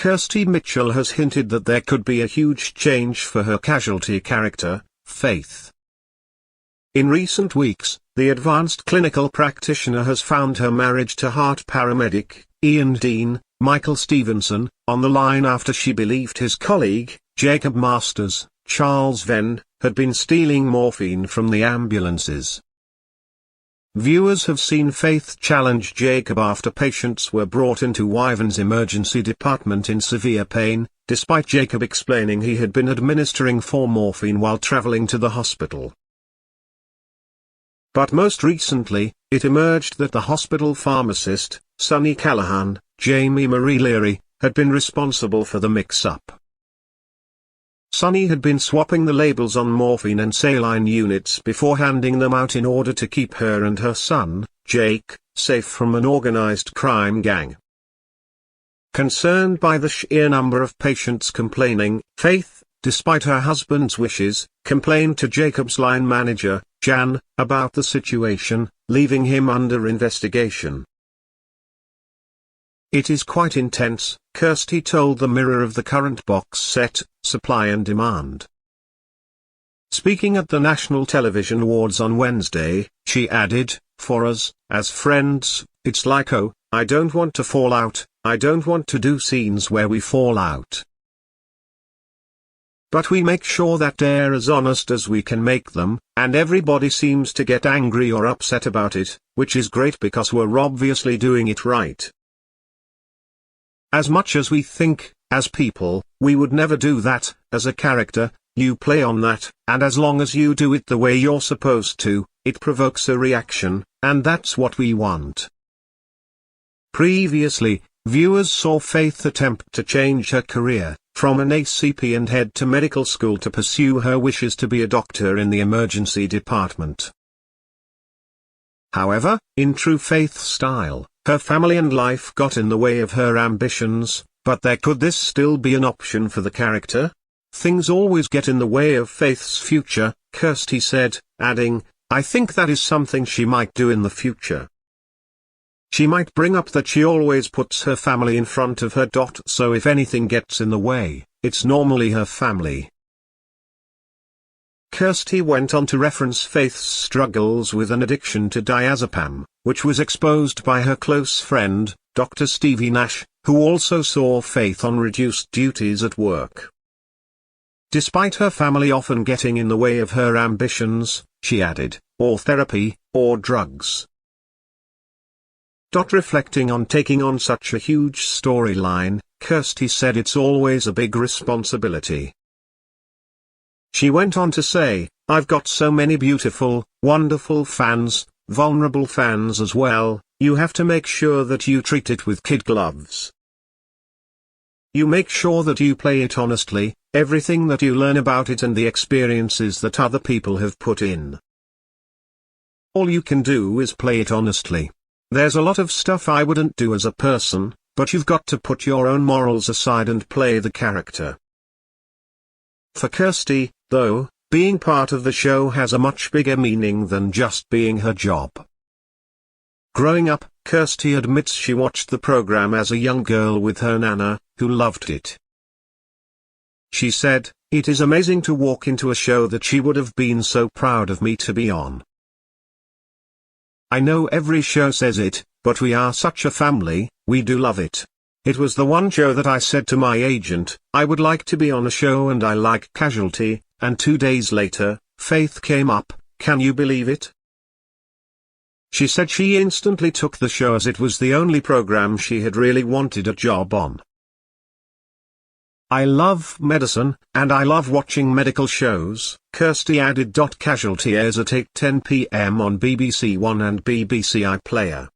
Kirsty Mitchell has hinted that there could be a huge change for her Casualty character, Faith. In recent weeks, the advanced clinical practitioner has found her marriage to heart paramedic, Ian Dean, Michael Stevenson, on the line after she believed his colleague, Jacob Masters, Charles Venn, had been stealing morphine from the ambulances. Viewers have seen Faith challenge Jacob after patients were brought into Wyvern's emergency department in severe pain, despite Jacob explaining he had been administering morphine while traveling to the hospital. But most recently, it emerged that the hospital pharmacist, Sunny Callahan, Jamie Marie Leary, had been responsible for the mix-up. Sunny had been swapping the labels on morphine and saline units before handing them out in order to keep her and her son, Jake, safe from an organized crime gang. Concerned by the sheer number of patients complaining, Faith, despite her husband's wishes, complained to Jacob's line manager, Jan, about the situation, leaving him under investigation. "It is quite intense," Kirsty told the Mirror of the current box set, supply and demand. Speaking at the National Television Awards on Wednesday, she added, "For us, as friends, it's like I don't want to fall out, I don't want to do scenes where we fall out. But we make sure that they're as honest as we can make them, and everybody seems to get angry or upset about it, which is great because we're obviously doing it right. As much as we think, as people, we would never do that, as a character, you play on that, and as long as you do it the way you're supposed to, it provokes a reaction, and that's what we want." Previously, viewers saw Faith attempt to change her career, from an ACP and head to medical school to pursue her wishes to be a doctor in the emergency department. However, in true Faith style, her family and life got in the way of her ambitions, but could this still be an option for the character? "Things always get in the way of Faith's future," Kirsty said, adding, "I think that is something she might do in the future. She might bring up that she always puts her family in front of her. So if anything gets in the way, it's normally her family." Kirsty went on to reference Faith's struggles with an addiction to diazepam, which was exposed by her close friend, Dr. Stevie Nash, who also saw Faith on reduced duties at work. "Despite her family often getting in the way of her ambitions," she added, "or therapy, or drugs." Reflecting on taking on such a huge storyline, Kirsty said it's always a big responsibility. She went on to say, "I've got so many beautiful, wonderful fans, vulnerable fans as well. You have to make sure that you treat it with kid gloves. You make sure that you play it honestly, everything that you learn about it and the experiences that other people have put in. All you can do is play it honestly. There's a lot of stuff I wouldn't do as a person, but you've got to put your own morals aside and play the character." For Kirsty, though, being part of the show has a much bigger meaning than just being her job. Growing up, Kirsty admits she watched the program as a young girl with her nana, who loved it. She said, "It is amazing to walk into a show that she would have been so proud of me to be on. I know every show says it, but we are such a family, we do love it. It was the one show that I said to my agent, I would like to be on a show and I like Casualty, and 2 days later, Faith came up, can you believe it?" She said she instantly took the show as it was the only program she had really wanted a job on. "I love medicine, and I love watching medical shows," Kirsty added. Casualty airs at 8:10 p.m. on BBC One and BBC iPlayer.